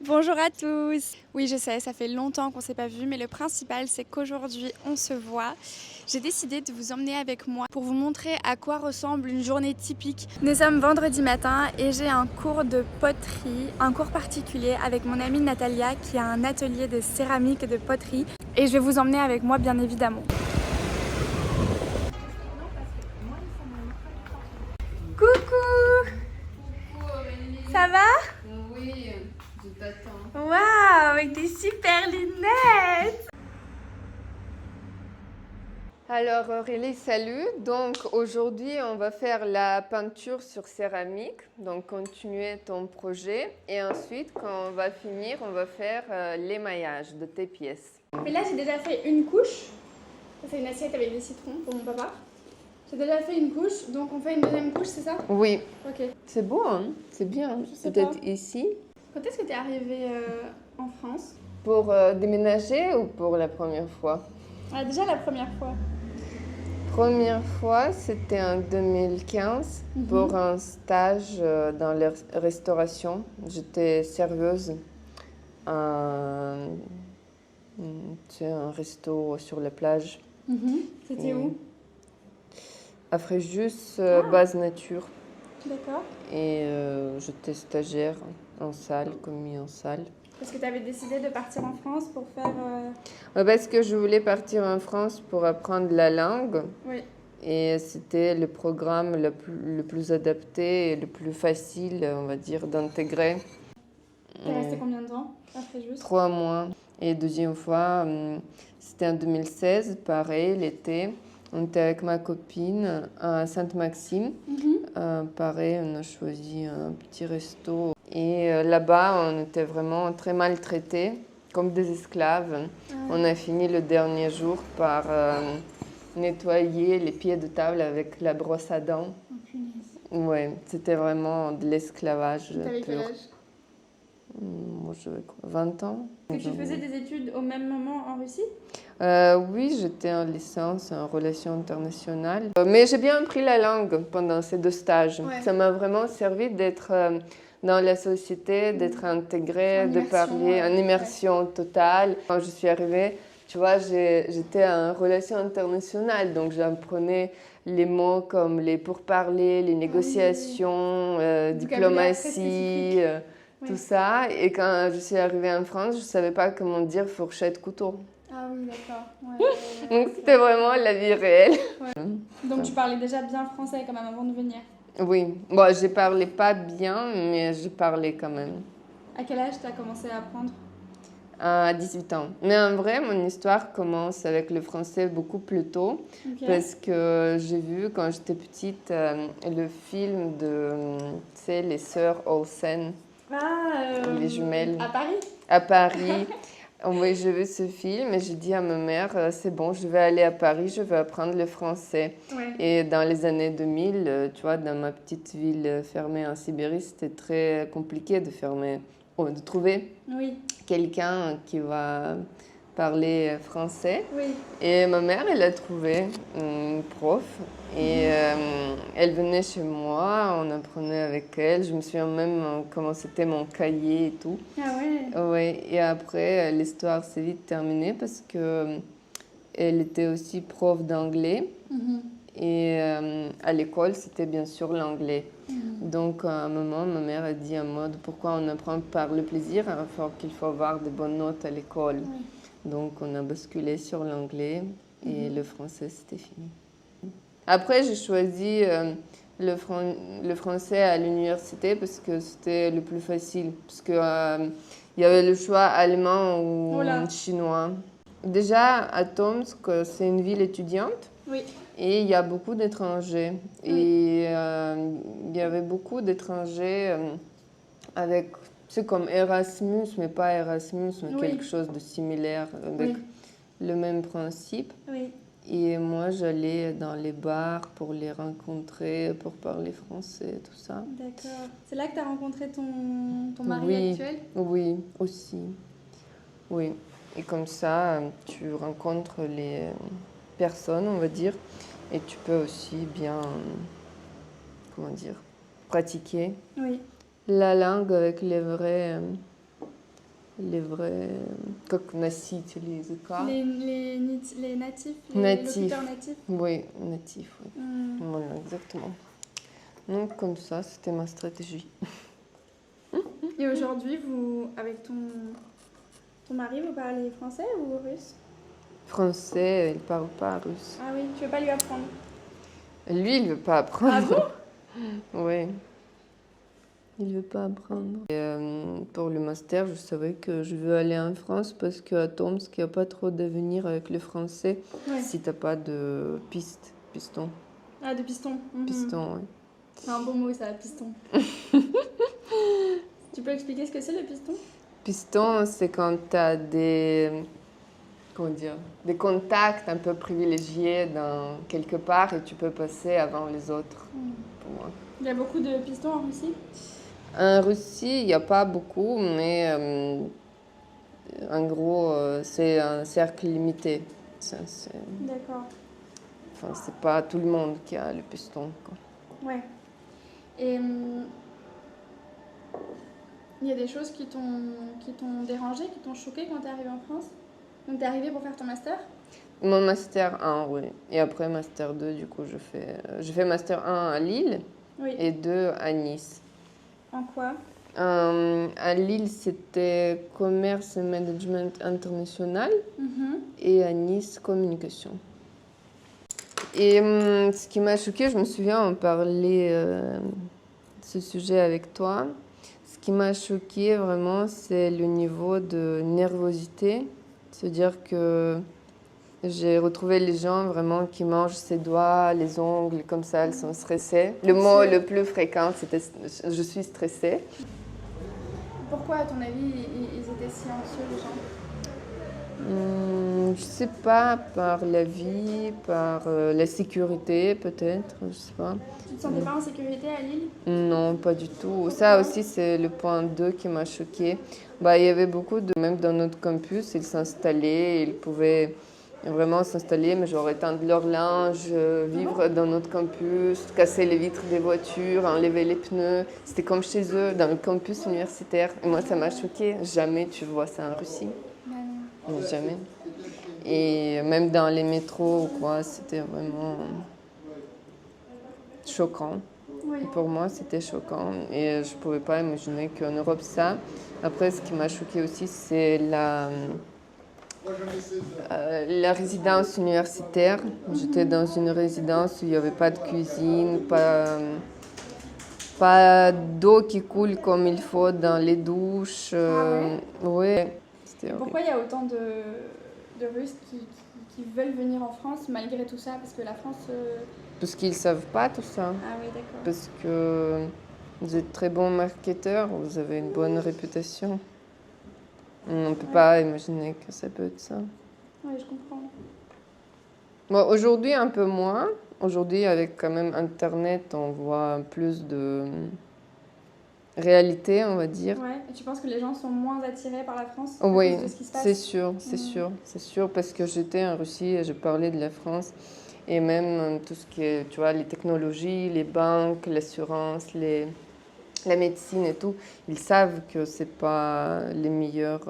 Bonjour à tous. Oui, je sais, ça fait longtemps qu'on ne s'est pas vu, mais le principal, c'est qu'aujourd'hui, on se voit. J'ai décidé de vous emmener avec moi pour vous montrer à quoi ressemble une journée typique. Nous sommes vendredi matin et j'ai un cours de poterie, un cours particulier avec mon amie Natalia qui a un atelier de céramique et de poterie. Et je vais vous emmener avec moi, bien évidemment. Coucou! Ça va? Oui, je t'attends. Waouh, avec des super lunettes! Alors Aurélie, salut. Donc aujourd'hui, on va faire la peinture sur céramique, donc continuer ton projet. Et ensuite, quand on va finir, on va faire l'émaillage de tes pièces. Mais là, j'ai déjà fait une couche. Ça, c'est une assiette avec des citrons pour mon papa. J'ai déjà fait une couche, donc on fait une deuxième couche, c'est ça? Oui, Ok. c'est beau, hein? C'est bien. Je sais Peut-être pas. ici. Quand est-ce que t'es arrivée en France? Pour déménager ou pour la première fois? Déjà la première fois. Première fois, c'était en 2015 pour un stage dans la restauration. J'étais serveuse à un resto sur la plage. C'était Et où? à Fréjus, Ah. base nature. D'accord. Et j'étais stagiaire en salle, commis en salle. Parce que t'avais décidé de partir en France pour faire... Ouais, parce que je voulais partir en France pour apprendre la langue. Oui. Et c'était le programme le plus adapté et le plus facile, on va dire, d'intégrer. T'es restée combien de temps après juste? 3 mois. Et deuxième fois, c'était en 2016, pareil, l'été. On était avec ma copine à Sainte-Maxime. Pareil, on a choisi un petit resto. Et là-bas, on était vraiment très maltraités, comme des esclaves. On a fini le dernier jour par nettoyer les pieds de table avec la brosse à dents. Oh, punaise. Ouais, c'était vraiment de l'esclavage T'avais quel pur. âge? Moi, j'avais quoi, 20 ans. Et tu faisais des études au même moment en Russie? Oui, j'étais en licence en relations internationales. Mais j'ai bien appris la langue pendant ces 2 stages. Ouais. Ça m'a vraiment servi d'être dans la société, d'être intégrée, En de immersion, parler en immersion totale. Quand je suis arrivée, tu vois, j'étais en relations internationales, donc j'apprenais les mots comme les pourparlers, les négociations, diplomatie, tout ça. Et quand je suis arrivée en France, je ne savais pas comment dire fourchette, couteau. Ah oui, d'accord. Donc c'était vraiment la vie réelle. Donc tu parlais déjà bien français quand même avant de venir. Oui, bon, je parlais pas bien, mais je parlais quand même. À quel âge tu as commencé à apprendre? À 18 ans. Mais en vrai, mon histoire commence avec le français beaucoup plus tôt. Ok. Parce que j'ai vu quand j'étais petite le film de, tu sais, les sœurs Olsen, les jumelles, À Paris? à Paris. Oui, j'ai vu ce film et j'ai dit à ma mère, c'est bon, je vais aller à Paris, je vais apprendre le français. Ouais. Et dans les années 2000, tu vois, dans ma petite ville fermée en Sibérie, c'était très compliqué de trouver Oui. quelqu'un qui va parler français. Oui. Et ma mère, elle a trouvé une prof et elle venait chez moi, on apprenait avec elle. Je me souviens même comment c'était mon cahier et tout. Ah ouais. Ouais, et après, l'histoire s'est vite terminée parce que elle était aussi prof d'anglais. Et à l'école, c'était bien sûr l'anglais. Donc, à un moment, ma mère a dit en mode pourquoi on apprend par le plaisir alors qu'il faut avoir de bonnes notes à l'école. Donc, on a basculé sur l'anglais et le français, c'était fini. Après, j'ai choisi le français à l'université parce que c'était le plus facile. Parce que il y avait le choix allemand ou chinois. Déjà, à Tomsk, c'est une ville étudiante. Oui. Et il y a beaucoup d'étrangers. Et il y avait beaucoup d'étrangers avec, c'est comme Erasmus, mais pas Erasmus, mais quelque chose de similaire, avec le même principe. Oui. Et moi, j'allais dans les bars pour les rencontrer, pour parler français, tout ça. D'accord. C'est là que tu as rencontré ton mari actuel? Oui, aussi. Oui. Et comme ça, tu rencontres les personnes, on va dire, et tu peux aussi bien, comment dire, pratiquer la langue avec les vrais les vrais, как носители языка. Les natifs, les Natifs. locuteurs natifs. Oui, natifs, oui. Hmm. Voilà, exactement. Donc comme ça, c'était ma stratégie. Et aujourd'hui, avec ton mari, vous parlez français ou russe? Français, il parle pas russe. Ah oui, tu veux pas lui apprendre? Lui, il veut pas apprendre. Ah bon? Oui, il veut pas apprendre. Pour le master, je savais que je veux aller en France parce qu'à Tomsk, il n'y a pas trop d'avenir avec le français Ouais. si t'as pas de piston. Ah, de piston. Mhm. Piston, oui. C'est un bon mot ça, piston. Tu peux expliquer ce que c'est le piston? Piston, c'est quand t'as comment dire, des contacts un peu privilégiés dans quelque part et tu peux passer avant les autres, pour moi. Il y a beaucoup de pistons en Russie? En Russie, il n'y a pas beaucoup, mais en gros, c'est un cercle limité. D'accord. Enfin, c'est pas tout le monde qui a le piston, quoi. Ouais. Et il y a des choses qui t'ont dérangé, qui t'ont choqué quand t'es arrivée en France? Donc t'es arrivée pour faire ton master? Mon master 1, oui. Et après master 2, du coup, je fais master 1 à Lille Oui. et 2 à Nice. En quoi? À Lille, c'était commerce et management international Mhm. et à Nice, communication. Et ce qui m'a choquée, je me souviens, on parlait de ce sujet avec toi. Ce qui m'a choquée vraiment, c'est le niveau de nervosité. C'est-à-dire que j'ai retrouvé les gens vraiment qui mangent ses doigts, les ongles, comme ça, ils sont stressés. Le mot le plus fréquent, c'était « je suis stressée ». Pourquoi, à ton avis, ils étaient si anxieux, les gens? Je sais pas, par la vie, par la sécurité peut-être, je sais pas. Tu te sentais pas en sécurité à Lille? Non, pas du tout. Ça aussi, c'est le point 2 qui m'a choquée. Bah, il y avait beaucoup même dans notre campus, ils s'installaient, ils pouvaient vraiment s'installer, mais genre étendre leur linge, vivre dans notre campus, casser les vitres des voitures, enlever les pneus. C'était comme chez eux, dans le campus universitaire. Et moi, ça m'a choquée. Jamais tu vois ça en Russie. Non. Jamais. Et même dans les métros ou quoi, c'était vraiment choquant. Oui. Pour moi, c'était choquant et je ne pouvais pas imaginer qu'en Europe, ça. Après, ce qui m'a choquée aussi, c'est la résidence universitaire. J'étais dans une résidence où il n'y avait pas de cuisine, pas d'eau qui coule comme il faut dans les douches. Ah ouais, c'était Et horrible. pourquoi il y a autant de Russes qui veulent venir en France malgré tout ça? Parce que la France... Parce qu'ils ne savent pas tout ça. Ah oui, d'accord. Parce que vous êtes très bons marketeurs, vous avez une bonne réputation. On ne peut pas imaginer que ça peut être ça. Oui, je comprends. Bon, aujourd'hui, un peu moins. Aujourd'hui, avec quand même Internet, on voit plus de réalité, on va dire. Ouais. Et tu penses que les gens sont moins attirés par la France à Oui, cause de ce qui se passe? c'est sûr, c'est sûr, parce que j'étais en Russie et je parlais de la France. Et même tout ce qui est, tu vois, les technologies, les banques, l'assurance, la médecine et tout, ils savent que c'est pas les meilleurs,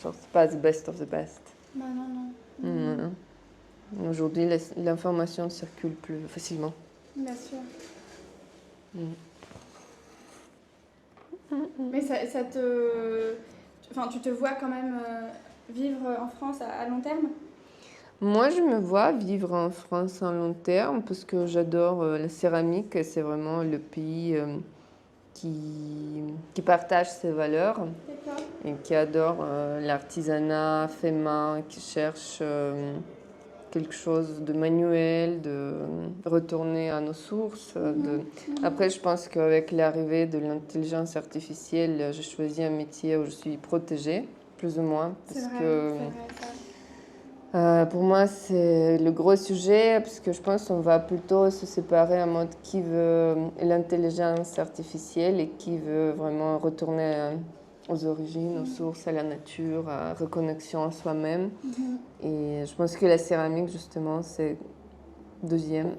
genre c'est pas the best of the best. Bah non. Non. Aujourd'hui, l'information circule plus facilement. Bien sûr. Mm. Mais ça te... Enfin, tu te vois quand même vivre en France à long terme? Moi, je me vois vivre en France à long terme parce que j'adore la céramique et c'est vraiment le pays qui partage ses valeurs D'accord. et qui adore l'artisanat fait main, qui cherche quelque chose de manuel, de retourner à nos sources. Après, je pense qu'avec l'arrivée de l'intelligence artificielle, j'ai choisi un métier où je suis protégée, plus ou moins. C'est Parce vrai, que c'est vrai, ça. pour moi, c'est le gros sujet, parce que je pense qu'on va plutôt se séparer en mode qui veut l'intelligence artificielle et qui veut vraiment retourner aux origines, aux sources, à la nature, à reconnexion à soi-même. Et je pense que la céramique, justement, c'est deuxième.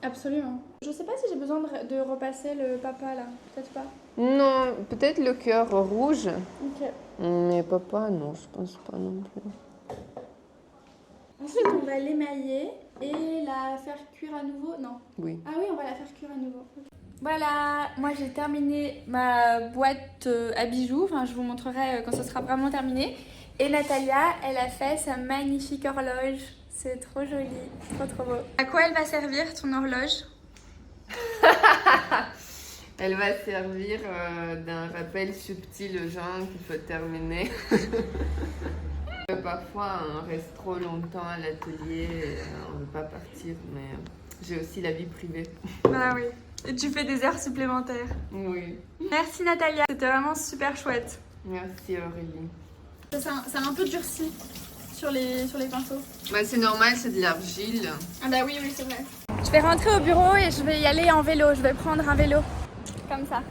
Absolument. Je sais pas si j'ai besoin de repasser le papa là, peut-être pas. Non, peut-être le cœur rouge. Ok. Mais papa, non, je pense pas non plus. Ensuite, on va l'émailler et la faire cuire à nouveau. Non. Oui. Ah oui, on va la faire cuire à nouveau. Ok. Voilà, moi j'ai terminé ma boîte à bijoux. Enfin, je vous montrerai quand ce sera vraiment terminé. Et Natalia, elle a fait sa magnifique horloge. C'est trop joli, trop beau. À quoi elle va servir ton horloge? Elle va servir d'un rappel subtil aux gens qu'il faut terminer. Parfois, on reste trop longtemps à l'atelier, on ne veut pas partir, mais j'ai aussi la vie privée. Ah oui, et tu fais des heures supplémentaires. Oui. Merci Natalia, c'était vraiment super chouette. Merci Aurélie. Ça a un peu durci sur les pinceaux. Bah, c'est normal, c'est de l'argile. Ah bah oui, c'est vrai. Je vais rentrer au bureau et je vais y aller en vélo. Je vais prendre un vélo, comme ça.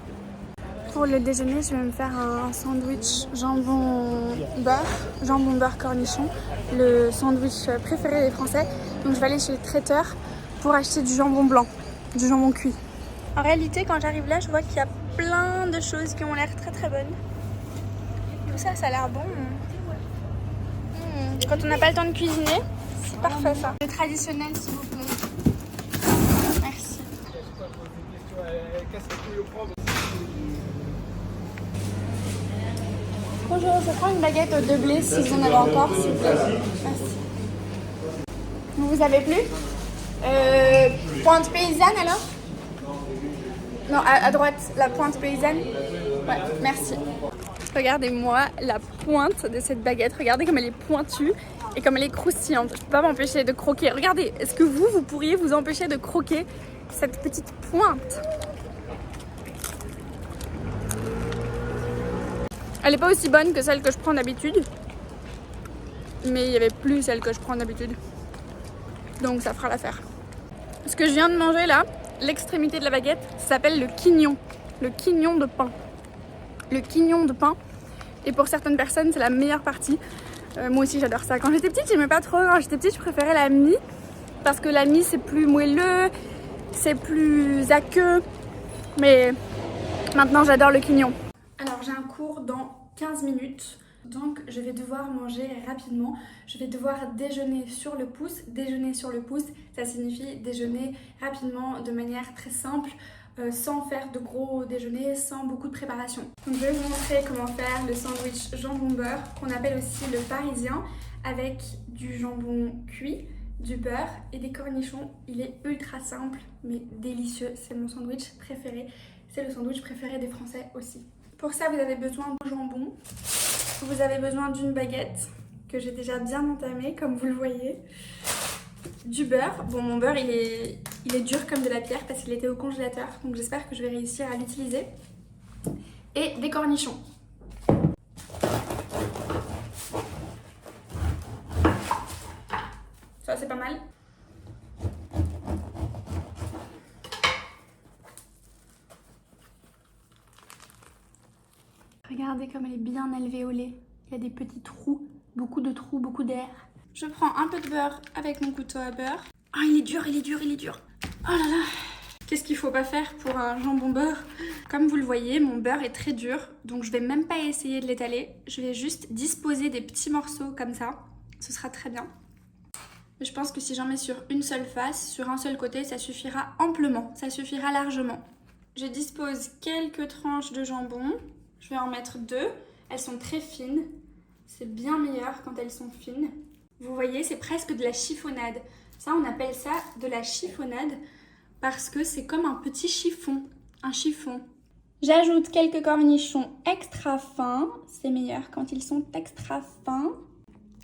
Pour le déjeuner, je vais me faire un sandwich jambon-beurre cornichon, le sandwich préféré des Français. Donc je vais aller chez le traiteur pour acheter du jambon blanc, du jambon cuit. En réalité, quand j'arrive là, je vois qu'il y a plein de choses qui ont l'air très bonnes. Tout ça, ça a l'air bon. Quand on n'a pas le temps de cuisiner, c'est parfait ça. Le traditionnel, s'il vous plaît. Merci. Bonjour, je prends une baguette aux 2 blés si vous en avez encore, s'il vous plaît. Merci. Vous avez plus pointe paysanne alors? Non, à droite, la pointe paysanne. Ouais, merci. Regardez-moi la pointe de cette baguette. Regardez comme elle est pointue et comme elle est croustillante. Je ne peux pas m'empêcher de croquer. Regardez, est-ce que vous pourriez vous empêcher de croquer cette petite pointe? Elle n'est pas aussi bonne que celle que je prends d'habitude. Mais il n'y avait plus celle que je prends d'habitude. Donc ça fera l'affaire. Ce que je viens de manger là, l'extrémité de la baguette, ça s'appelle le quignon. Le quignon de pain. Le quignon de pain. Et pour certaines personnes, c'est la meilleure partie. Moi aussi, j'adore ça. Quand j'étais petite, j'aimais pas trop. Quand j'étais petite, je préférais la mie. Parce que la mie, c'est plus moelleux, c'est plus aqueux. Mais maintenant, j'adore le quignon. Alors, j'ai un cours dans 15 minutes. Donc, je vais devoir manger rapidement. Je vais devoir déjeuner sur le pouce. Déjeuner sur le pouce, ça signifie déjeuner rapidement, de manière très simple. Sans faire de gros déjeuners, sans beaucoup de préparation. Donc je vais vous montrer comment faire le sandwich jambon-beurre, qu'on appelle aussi le parisien, avec du jambon cuit, du beurre et des cornichons. Il est ultra simple, mais délicieux. C'est mon sandwich préféré. C'est le sandwich préféré des Français aussi. Pour ça, vous avez besoin de jambon. Vous avez besoin d'une baguette, que j'ai déjà bien entamée, comme vous le voyez. Du beurre. Bon, mon beurre, il est dur comme de la pierre parce qu'il était au congélateur. Donc j'espère que je vais réussir à l'utiliser. Et des cornichons. Ça, c'est pas mal. Regardez comme elle est bien élevée au lait. Il y a des petits trous, beaucoup de trous, beaucoup d'air. Je prends un peu de beurre avec mon couteau à beurre. Ah, il est dur, il est dur, il est dur. Oh là là. Qu'est-ce qu'il faut pas faire pour un jambon beurre? Comme vous le voyez, mon beurre est très dur. Donc je vais même pas essayer de l'étaler. Je vais juste disposer des petits morceaux comme ça. Ce sera très bien. Je pense que si j'en mets sur une seule face, sur un seul côté, ça suffira amplement. Ça suffira largement. Je dispose quelques tranches de jambon. Je vais en mettre 2. Elles sont très fines. C'est bien meilleur quand elles sont fines. Vous voyez, c'est presque de la chiffonnade. Ça, on appelle ça de la chiffonnade parce que c'est comme un petit chiffon, un chiffon. J'ajoute quelques cornichons extra fins. C'est meilleur quand ils sont extra fins.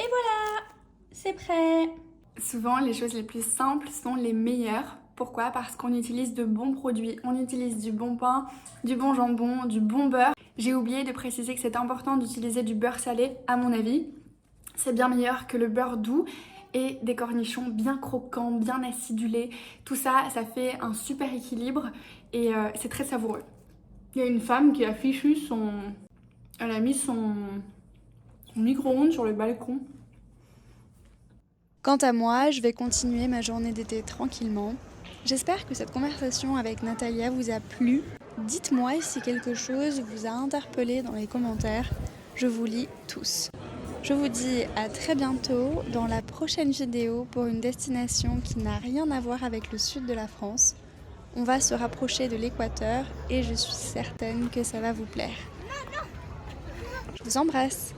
Et voilà, c'est prêt. Souvent, les choses les plus simples sont les meilleures. Pourquoi? Parce qu'on utilise de bons produits. On utilise du bon pain, du bon jambon, du bon beurre. J'ai oublié de préciser que c'est important d'utiliser du beurre salé, à mon avis. C'est bien meilleur que le beurre doux et des cornichons bien croquants, bien acidulés. Tout ça, ça fait un super équilibre et c'est très savoureux. Il y a une femme qui a fichu son... Elle a mis son micro-ondes sur le balcon. Quant à moi, je vais continuer ma journée d'été tranquillement. J'espère que cette conversation avec Natalia vous a plu. Dites-moi si quelque chose vous a interpellé dans les commentaires. Je vous lis tous. Je vous dis à très bientôt dans la prochaine vidéo pour une destination qui n'a rien à voir avec le sud de la France. On va se rapprocher de l'équateur et je suis certaine que ça va vous plaire. Je vous embrasse.